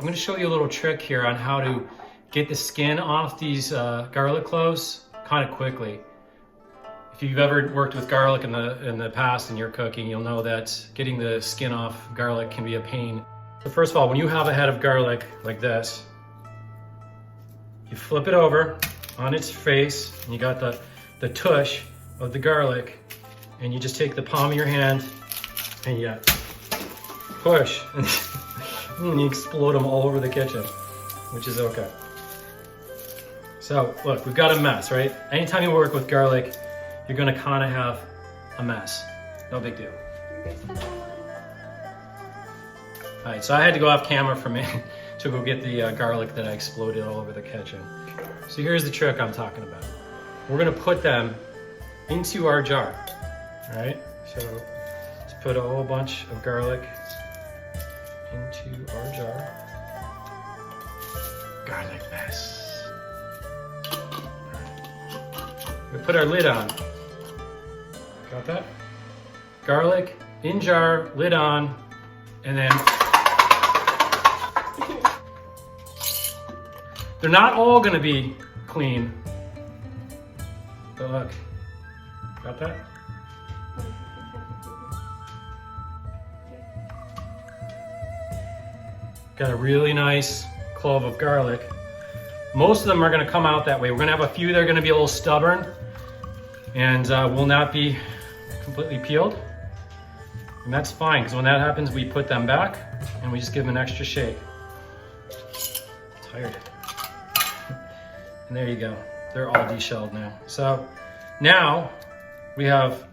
I'm going to show you a little trick here on how to get the skin off these garlic cloves kind of quickly. If you've ever worked with garlic in the past in your cooking, you'll know that getting the skin off garlic can be a pain. So first of all, when you have a head of garlic like this, you flip it over on its face, and you got the tush of the garlic, and you just take the palm of your hand and you push, and you explode them all over the kitchen, which is okay. So look, we've got a mess, right? Anytime you work with garlic, you're gonna kind of have a mess. No big deal. All right, so I had to go off camera for a minute to go get the garlic that I exploded all over the kitchen. So here's the trick I'm talking about. We're gonna put them into our jar, all right? So let's put a whole bunch of garlic into our jar. Garlic mess. We put our lid on. Got that? Garlic in jar, lid on, and then they're not all gonna be clean, but look, got that? Got a really nice clove of garlic. Most of them are gonna come out that way. We're gonna have a few that are gonna be a little stubborn and will not be completely peeled. And that's fine, because when that happens, we put them back and we just give them an extra shake. I'm tired. And there you go. They're all deshelled now. So now we have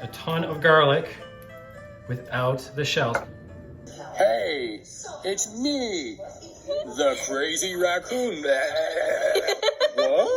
a ton of garlic without the shells. Hey, it's me, the crazy raccoon. What?